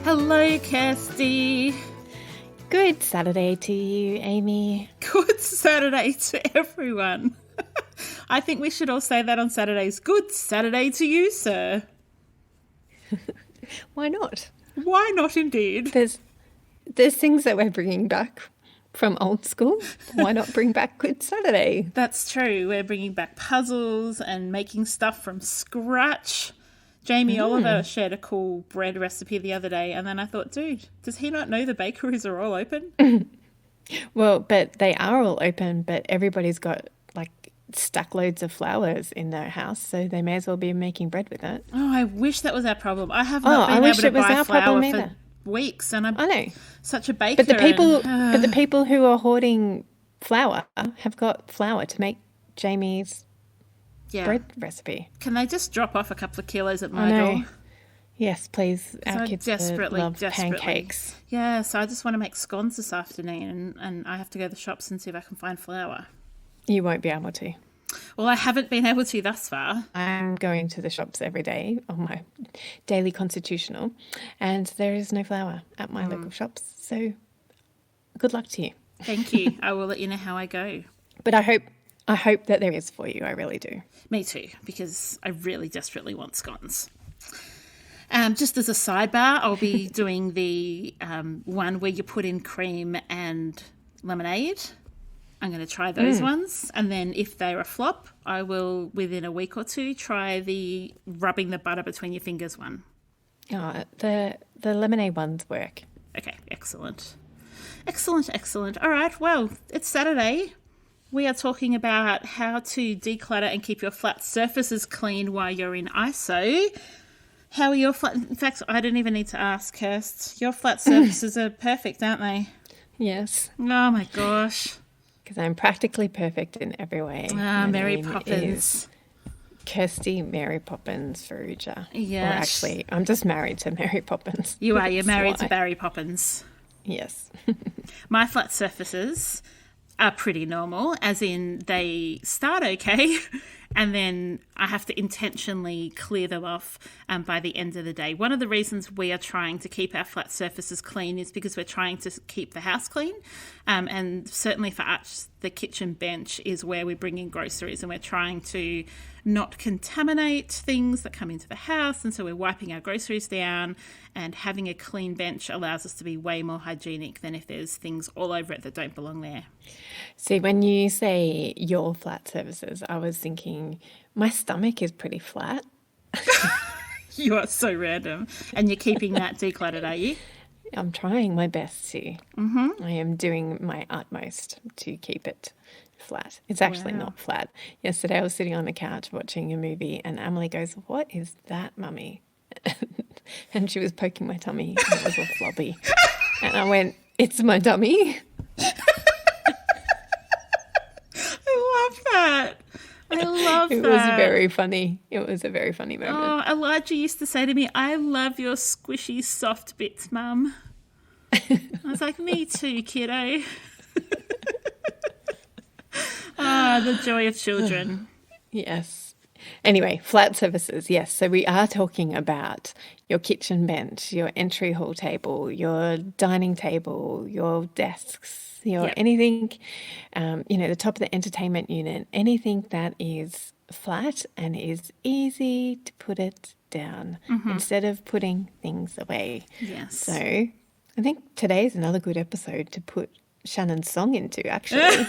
Hello, Kirsty. Good Saturday to you, Amy. Good Saturday to everyone. I think we should all say that on Saturdays. Good Saturday to you, sir. Why not? Why not, indeed? There's things that we're bringing back from old school. Why not bring back Good Saturday? That's true. We're bringing back puzzles and making stuff from scratch. Jamie Oliver shared a cool bread recipe the other day, and then I thought, dude, does he not know the bakeries are all open? Well, but they are all open, but everybody's got like stack loads of flowers in their house, so they may as well be making bread with it. Oh, I wish that was our problem. I have not been able to buy flour for weeks, and I'm such a baker. But the people who are hoarding flour have got flour to make Jamie's bread recipe. Can they just drop off a couple of kilos at my door? Yes, please. Our kids love pancakes. Yeah, so I just want to make scones this afternoon, and I have to go to the shops and see if I can find flour. You won't be able to. Well, I haven't been able to thus far. I'm going to the shops every day on my daily constitutional, and there is no flour at my local shops. So good luck to you. Thank you. I will let you know how I go. But I hope that there is for you. I really do. Me too, because I really desperately want scones. Just as a sidebar, I'll be doing the one where you put in cream and lemonade. I'm going to try those ones. And then if they're a flop, I will, within a week or two, try the rubbing the butter between your fingers one. Oh, the lemonade ones work. Okay, excellent. Excellent. All right, well, it's Saturday. We are talking about how to declutter and keep your flat surfaces clean while you're in ISO. How are your flat... In fact, I don't even need to ask, Kirst. Your flat surfaces are perfect, aren't they? Yes. Oh, my gosh. Because I'm practically perfect in every way. Mary Poppins. Kirsty Mary Poppins Ferrugia. Yes. Or actually, I'm just married to Mary Poppins. You are. You're married to Barry Poppins. Yes. My flat surfaces are pretty normal, as in they start okay, and then I have to intentionally clear them off by the end of the day. One of the reasons we are trying to keep our flat surfaces clean is because we're trying to keep the house clean, and certainly for us, the kitchen bench is where we bring in groceries, and we're trying to not contaminate things that come into the house, and so we're wiping our groceries down, and having a clean bench allows us to be way more hygienic than if there's things all over it that don't belong there. See, when you say your flat surfaces, I was thinking my stomach is pretty flat. You are so random. And you're keeping that decluttered, are you? I'm trying my best to. Mm-hmm. I am doing my utmost to keep it flat. It's actually not flat. Yesterday I was sitting on the couch watching a movie and Emily goes, "What is that, Mummy?" And she was poking my tummy and it was all floppy. And I went, "It's my dummy." I love that. It was very funny. It was a very funny moment. Oh, Elijah used to say to me, "I love your squishy soft bits, Mum." I was like, "Me too, kiddo." The joy of children. Yes. Anyway, flat surfaces, yes. So we are talking about your kitchen bench, your entry hall table, your dining table, your desks, your anything, the top of the entertainment unit, anything that is flat and is easy to put it down instead of putting things away. Yes. So I think today is another good episode to put Shannon's song into, actually.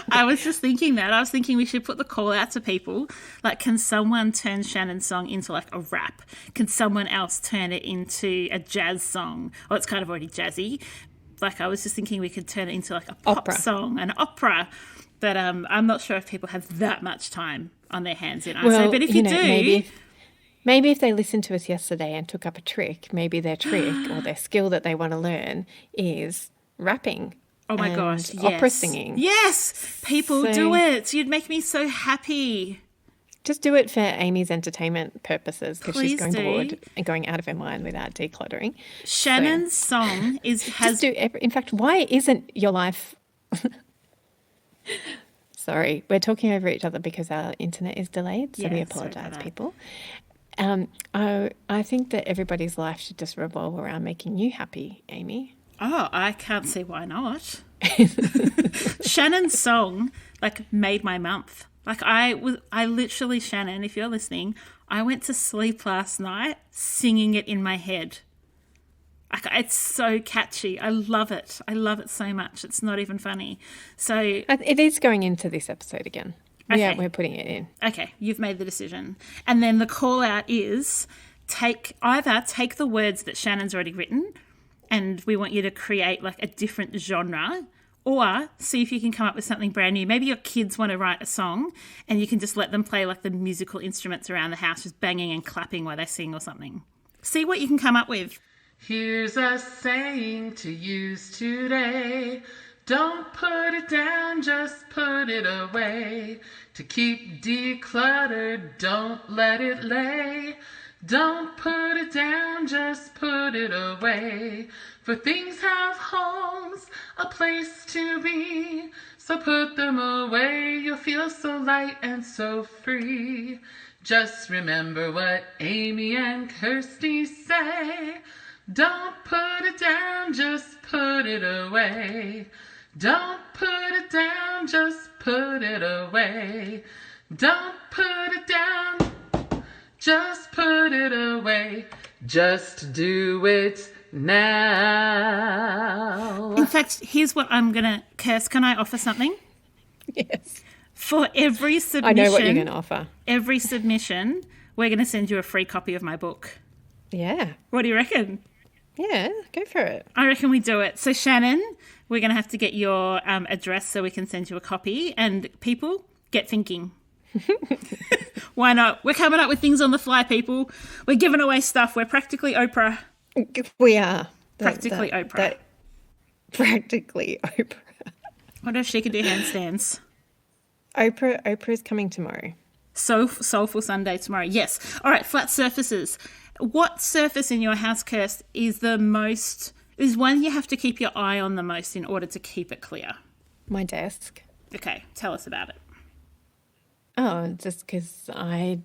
I was just thinking that. I was thinking we should put the call out to people. Like, can someone turn Shannon's song into like a rap? Can someone else turn it into a jazz song? Well, it's kind of already jazzy. Like, I was just thinking we could turn it into like a pop song, an opera. But I'm not sure if people have that much time on their hands in ISO. Well, but if you do... Maybe if they listened to us yesterday and took up a trick, maybe their trick or their skill that they want to learn is rapping. Oh my gosh, yes. Opera singing. Yes, people do it. You'd make me so happy. Just do it for Amy's entertainment purposes because she's going bored and going out of her mind without decluttering. Shannon's song has... In fact, why isn't your life... Sorry, we're talking over each other because our internet is delayed, so we apologise, people. I think that everybody's life should just revolve around making you happy, Amy. Oh, I can't see why not. Shannon's song made my month. I literally, Shannon, if you're listening, I went to sleep last night singing it in my head. It's so catchy. I love it. I love it so much. It's not even funny. So it is going into this episode again. Okay. Yeah, we're putting it in. Okay, you've made the decision. And then the call out is either take the words that Shannon's already written and we want you to create a different genre, or see if you can come up with something brand new. Maybe your kids want to write a song and you can just let them play the musical instruments around the house, just banging and clapping while they sing or something. See what you can come up with. Here's a saying to use today. Don't put it down, just put it away. To keep decluttered, don't let it lay. Don't put it down, just put it away. For things have homes, a place to be. So put them away, you'll feel so light and so free. Just remember what Amy and Kirsty say. Don't put it down, just put it away. Don't put it down, just put it away. Don't put it down, just put it away. Just do it now. In fact, here's what I'm going to... Kirst, can I offer something? Yes. For every submission... I know what you're going to offer. Every submission, we're going to send you a free copy of my book. Yeah. What do you reckon? Yeah, go for it. I reckon we do it. So, Shannon, we're going to have to get your address so we can send you a copy. And people, get thinking. Why not? We're coming up with things on the fly, people. We're giving away stuff. We're practically Oprah. We are. Practically Oprah. Practically Oprah. What if she could do handstands? Oprah is coming tomorrow. Soulful Sunday tomorrow. Yes. All right, flat surfaces. What surface in your house, Kirst, is one you have to keep your eye on the most in order to keep it clear? My desk. Okay, tell us about it. Oh, just because I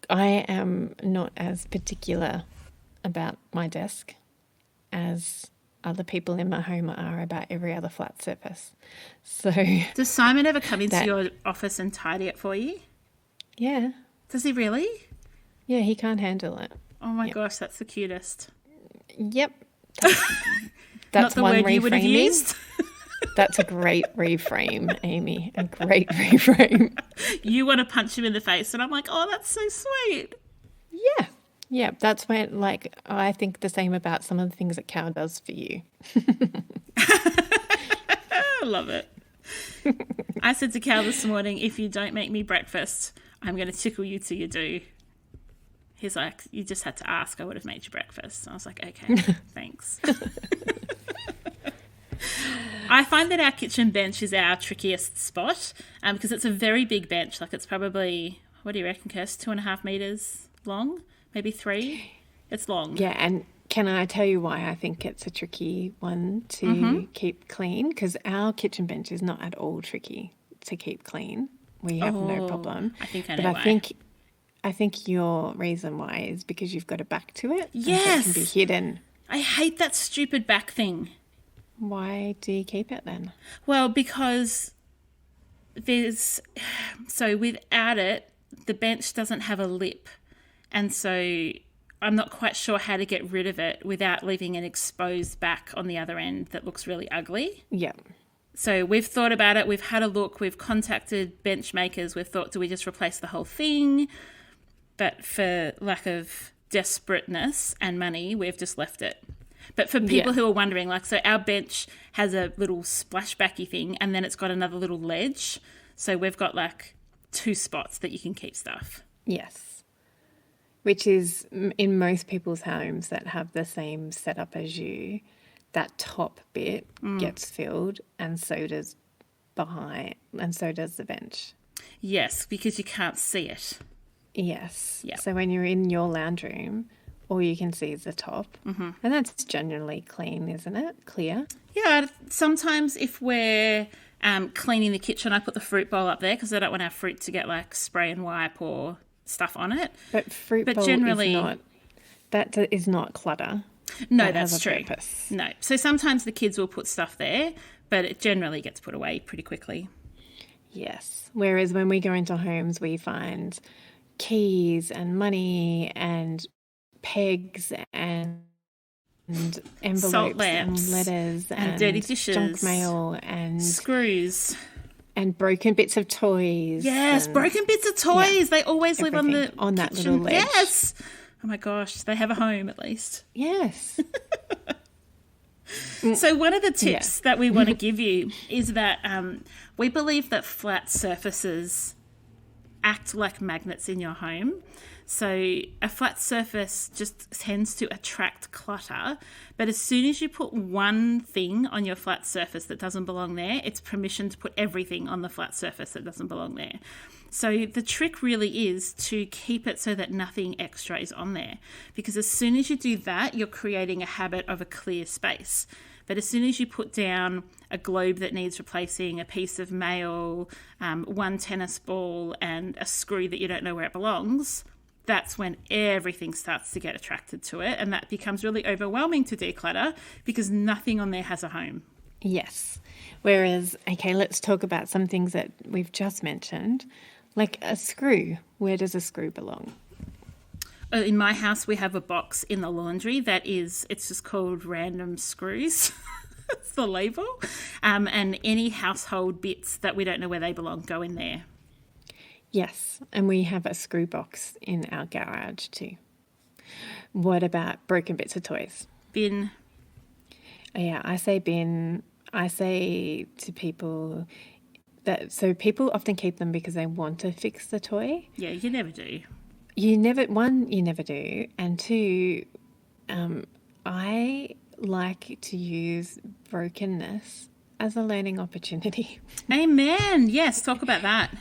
am not as particular about my desk as other people in my home are about every other flat surface. So does Simon ever come into your office and tidy it for you? Yeah. Does he really? Yeah, he can't handle it. Oh my gosh, that's the cutest. Yep. That's not the one word reframing. You would have used. That's a great reframe, Amy. A great reframe. You want to punch him in the face, and I'm like, oh, that's so sweet. Yeah. Yeah, that's when, I think the same about some of the things that Cal does for you. I love it. I said to Cal this morning, if you don't make me breakfast, I'm going to tickle you till you do. He's like, you just had to ask. I would have made you breakfast. I was like, okay, thanks. I find that our kitchen bench is our trickiest spot because it's a very big bench. It's probably, what do you reckon, Kirst, 2.5 meters long? Maybe 3? It's long. Yeah, and can I tell you why I think it's a tricky one to keep clean? Because our kitchen bench is not at all tricky to keep clean. We have no problem. I think I know why. I think your reason why is because you've got a back to it. Yes. And so it can be hidden. I hate that stupid back thing. Why do you keep it then? Well, because without it, the bench doesn't have a lip. And so I'm not quite sure how to get rid of it without leaving an exposed back on the other end that looks really ugly. Yeah. So we've thought about it. We've had a look. We've contacted bench makers. We've thought, do we just replace the whole thing? But for lack of desperateness and money, we've just left it. But for people who are wondering, so our bench has a little splashbacky thing and then it's got another little ledge. So we've got 2 spots that you can keep stuff. Yes. Which is in most people's homes that have the same setup as you, that top bit gets filled and so does behind and so does the bench. Yes, because you can't see it. Yes. Yep. So when you're in your lounge room, all you can see is the top. Mm-hmm. And that's generally clean, isn't it? Clear. Yeah. Sometimes if we're cleaning the kitchen, I put the fruit bowl up there because I don't want our fruit to get spray and wipe or stuff on it. But fruit But bowl generally, is not clutter. no, That that's has a true. purpose. No. So sometimes the kids will put stuff there, but it generally gets put away pretty quickly. Yes. Whereas when we go into homes, we find keys and money and pegs and envelopes Salt lamps and letters and dirty dishes, junk mail and screws. and broken bits of toys. Yes, and broken bits of toys. They always live on everything the on that kitchen. little ledge. Yes. Oh my gosh, they have a home at least. Yes. So one of the tips that we want to give you is that we believe that flat surfaces act like magnets in your home. So a flat surface just tends to attract clutter, but as soon as you put one thing on your flat surface that doesn't belong there, it's permission to put everything on the flat surface that doesn't belong there. So the trick really is to keep it so that nothing extra is on there, because as soon as you do that, you're creating a habit of a clear space. But as soon as you put down a globe that needs replacing, a piece of mail, one tennis ball, and a screw that you don't know where it belongs, that's when everything starts to get attracted to it, and that becomes really overwhelming to declutter because nothing on there has a home. Yes. Whereas, okay, let's talk about some things that we've just mentioned, like a screw. Where does a screw belong? In my house, we have a box in the laundry it's just called random screws. That's the label. And any household bits that we don't know where they belong go in there. Yes, and we have a screw box in our garage too. What about broken bits of toys? Bin. Yeah, I say bin. I say to people so people often keep them because they want to fix the toy. Yeah, you never do. You never do, and two, I like to use brokenness as a learning opportunity. Amen. Yes, talk about that.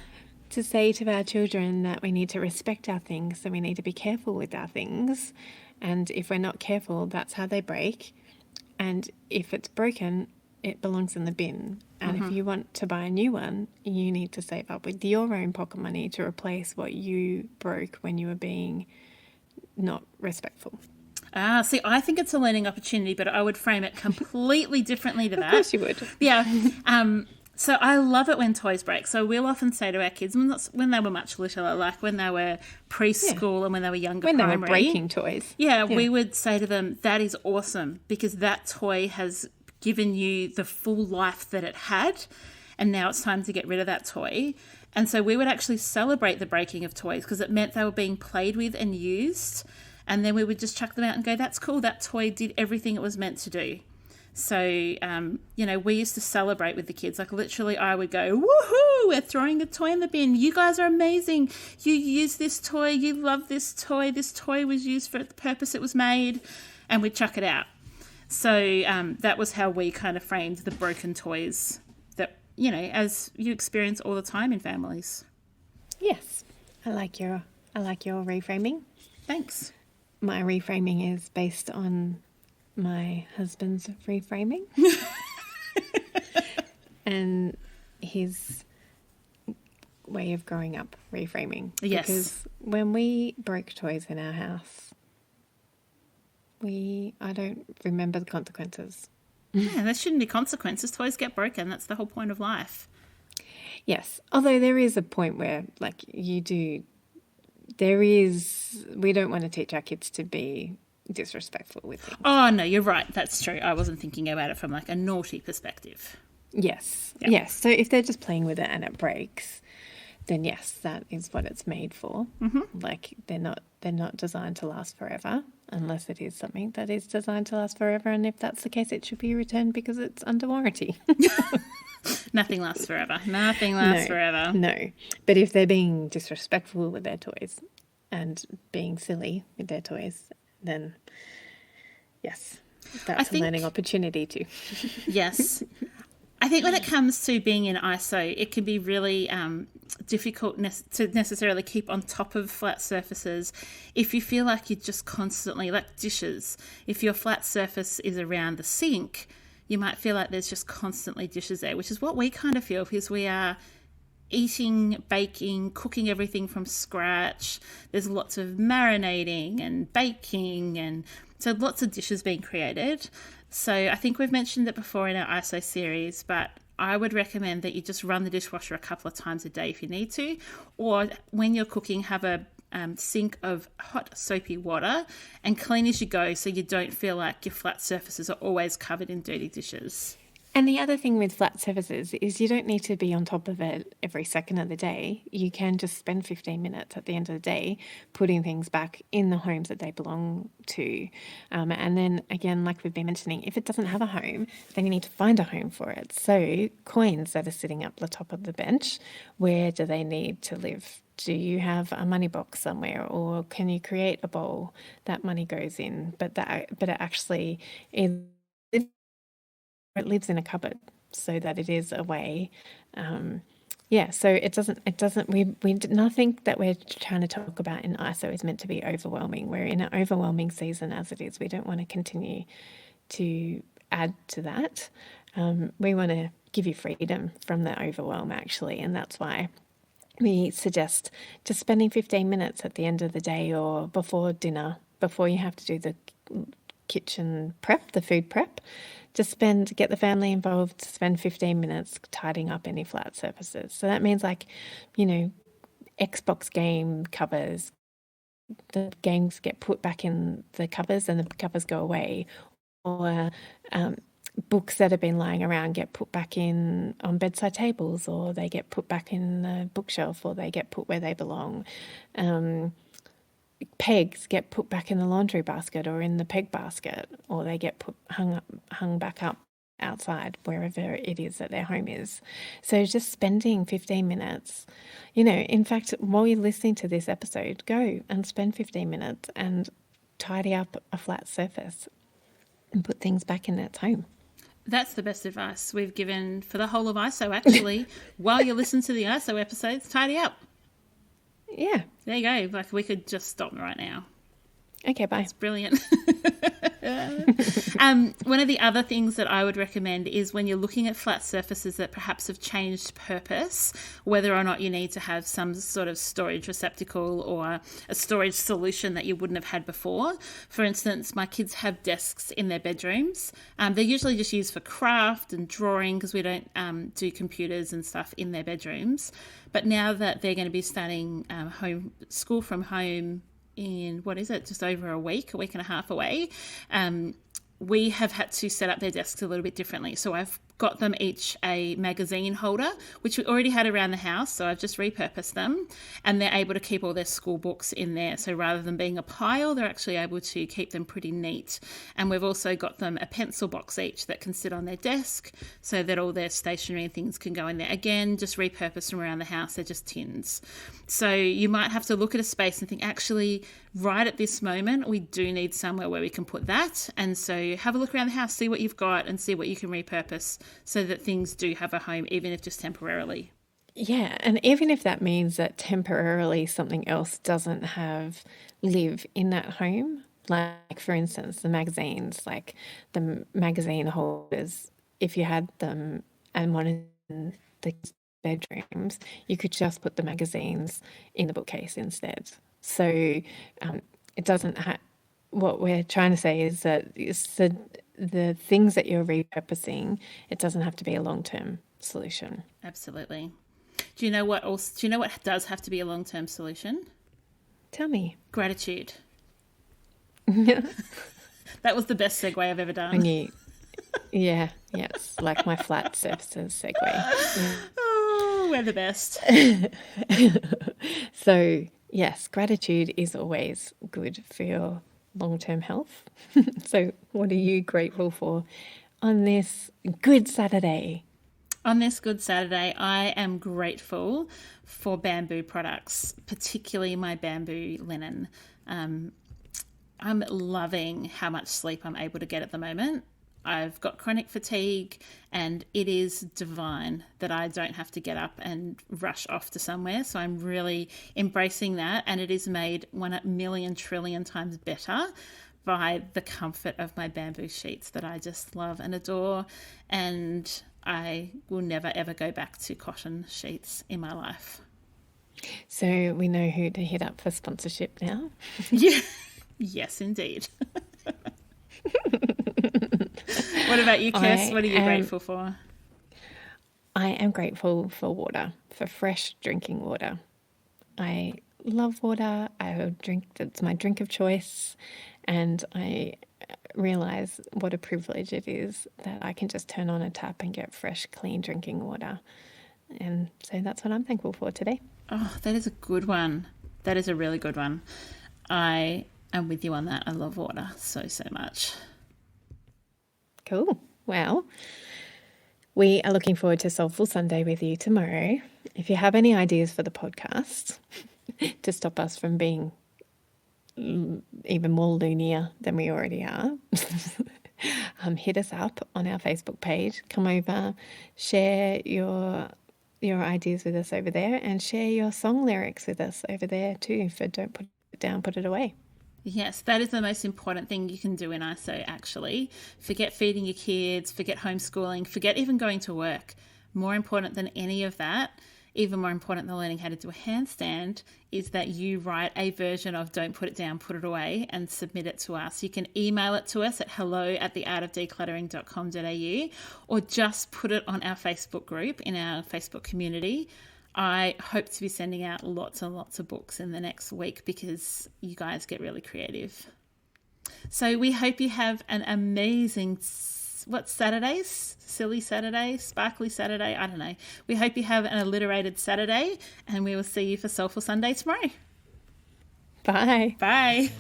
To say to our children that we need to respect our things, so we need to be careful with our things, and if we're not careful, that's how they break, and if it's broken, it belongs in the bin. And if you want to buy a new one, you need to save up with your own pocket money to replace what you broke when you were being not respectful. See, I think it's a learning opportunity, but I would frame it completely differently to that. Of course you would. Yeah. So I love it when toys break. So we'll often say to our kids, when they were much littler, like when they were preschool and when they were younger, when primary, they were breaking toys. Yeah, we would say to them, that is awesome because that toy has given you the full life that it had, and now it's time to get rid of that toy. And so we would actually celebrate the breaking of toys because it meant they were being played with and used, and then we would just chuck them out and go, that's cool, that toy did everything it was meant to do. So, we used to celebrate with the kids. Like literally I would go, woohoo, we're throwing a toy in the bin. You guys are amazing. You use this toy. You love this toy. This toy was used for the purpose it was made. And we'd chuck it out. So that was how we kind of framed the broken toys that, as you experience all the time in families. Yes. I like your reframing. Thanks. My reframing is based on my husband's reframing and his way of growing up reframing. Yes. Because when we broke toys in our house, I don't remember the consequences. Yeah, there shouldn't be consequences. Toys get broken. That's the whole point of life. Yes. Although there is a point where, we don't want to teach our kids to be disrespectful with things. Oh, no, you're right. That's true. I wasn't thinking about it from a naughty perspective. Yes. Yeah. Yes. So if they're just playing with it and it breaks, then yes, that is what it's made for. Mm-hmm. They're not designed to last forever, unless it is something that is designed to last forever. And if that's the case, it should be returned because it's under warranty. Nothing lasts forever. Nothing lasts forever. No. But if they're being disrespectful with their toys and being silly with their toys, then yes, that's a learning opportunity too. Yes. I think when it comes to being in ISO, it can be really difficult to necessarily keep on top of flat surfaces if you feel like you're just constantly, like dishes, if your flat surface is around the sink, you might feel like there's just constantly dishes there, which is what we kind of feel because we are eating, baking, cooking everything from scratch. There's lots of marinating and baking, and so lots of dishes being created. So I think we've mentioned it before in our ISO series, but I would recommend that you just run the dishwasher a couple of times a day if you need to, or when you're cooking, have a sink of hot soapy water and clean as you go, so you don't feel like your flat surfaces are always covered in dirty dishes. And the other thing with flat surfaces is you don't need to be on top of it every second of the day. You can just spend 15 minutes at the end of the day putting things back in the homes that they belong to. And then again, like we've been mentioning, if it doesn't have a home, then you need to find a home for it. So coins that are sitting up the top of the bench, where do they need to live? Do you have a money box somewhere, or can you create a bowl that money goes in, but it actually is, it lives in a cupboard, so that it is a way. So it doesn't, nothing that we're trying to talk about in ISO is meant to be overwhelming. We're in an overwhelming season as it is. We don't want to continue to add to that. We want to give you freedom from the overwhelm, actually, and that's why we suggest just spending 15 minutes at the end of the day or before dinner, before you have to do the kitchen prep, the food prep. Just get the family involved, spend 15 minutes tidying up any flat surfaces. So that means, like, Xbox game covers, the games get put back in the covers and the covers go away, or books that have been lying around get put back in on bedside tables, or they get put back in the bookshelf, or they get put where they belong. Pegs get put back in the laundry basket or in the peg basket, or they get hung back up outside wherever it is that their home is. So just spending 15 minutes, in fact, while you're listening to this episode, go and spend 15 minutes and tidy up a flat surface and put things back in its home. That's the best advice we've given for the whole of ISO, actually. While you listen to the ISO episodes, tidy up. Yeah. There you go. Like, we could just stop right now. Okay, bye. It's brilliant. One of the other things that I would recommend is when you're looking at flat surfaces that perhaps have changed purpose, whether or not you need to have some sort of storage receptacle or a storage solution that you wouldn't have had before. For instance, my kids have desks in their bedrooms. They're usually just used for craft and drawing because we don't do computers and stuff in their bedrooms. But now that they're going to be starting school from home in, just over a week and a half away, we have had to set up their desks a little bit differently. So I've got them each a magazine holder, which we already had around the house, so I've just repurposed them, and they're able to keep all their school books in there. So rather than being a pile, they're actually able to keep them pretty neat. And we've also got them a pencil box each that can sit on their desk so that all their stationery and things can go in there. Again, just repurposed them around the house. They're just tins. So you might have to look at a space and think, actually, right at this moment, we do need somewhere where we can put that. And so have a look around the house, see what you've got and see what you can repurpose so that things do have a home, even if just temporarily. Yeah, and even if that means that temporarily something else doesn't live in that home, like, for instance, the magazines, like the magazine holders, if you had them and wanted the bedrooms, you could just put the magazines in the bookcase instead. So it doesn't what we're trying to say is that it's the things that you're repurposing, it doesn't have to be a long-term solution. Absolutely. Do you know what does have to be a long-term solution? Tell me. Gratitude. That was the best segue I've ever done. Yes, like my flat surfaces segue. Yeah. Oh, we're the best. So, yes, gratitude is always good for your long-term health. So what are you grateful for on this Good Saturday? On this Good Saturday, I am grateful for bamboo products, particularly my bamboo linen. I'm loving how much sleep I'm able to get at the moment. I've got chronic fatigue, and it is divine that I don't have to get up and rush off to somewhere. So I'm really embracing that, and it is made 1,000,000 trillion times better by the comfort of my bamboo sheets that I just love and adore, and I will never ever go back to cotton sheets in my life. So we know who to hit up for sponsorship now. Yeah. Yes, indeed. What about you, Kirs? What are you grateful for? I am grateful for water, for fresh drinking water. I love water. I drink, it's my drink of choice, and I realize what a privilege it is that I can just turn on a tap and get fresh, clean drinking water. And so that's what I'm thankful for today. Oh, that is a good one. That is a really good one. I am with you on that. I love water so much. Cool. Well, we are looking forward to Soulful Sunday with you tomorrow. If you have any ideas for the podcast to stop us from being even more loonier than we already are, hit us up on our Facebook page. Come over, share your ideas with us over there, and share your song lyrics with us over there too for Don't Put It Down, Put It Away. Yes, that is the most important thing you can do in ISO, actually. Forget feeding your kids, forget homeschooling, forget even going to work. More important than any of that, even more important than learning how to do a handstand, is that you write a version of Don't Put It Down, Put It Away and submit it to us. You can email it to us at hello@theartofdecluttering.com.au, or just put it on our Facebook group in our Facebook community. I hope to be sending out lots and lots of books in the next week because you guys get really creative. So we hope you have an amazing, Saturdays? Silly Saturday? Sparkly Saturday? I don't know. We hope you have an alliterated Saturday, and we will see you for Soulful Sunday tomorrow. Bye. Bye.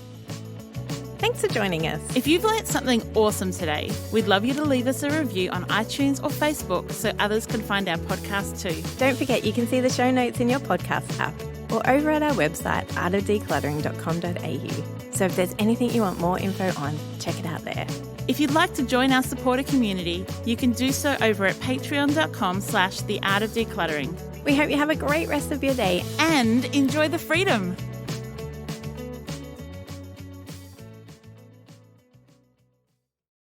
Thanks for joining us. If you've learnt something awesome today, we'd love you to leave us a review on iTunes or Facebook so others can find our podcast too. Don't forget you can see the show notes in your podcast app or over at our website, artofdecluttering.com.au. So if there's anything you want more info on, check it out there. If you'd like to join our supporter community, you can do so over at patreon.com/theartofdecluttering. We hope you have a great rest of your day and enjoy the freedom.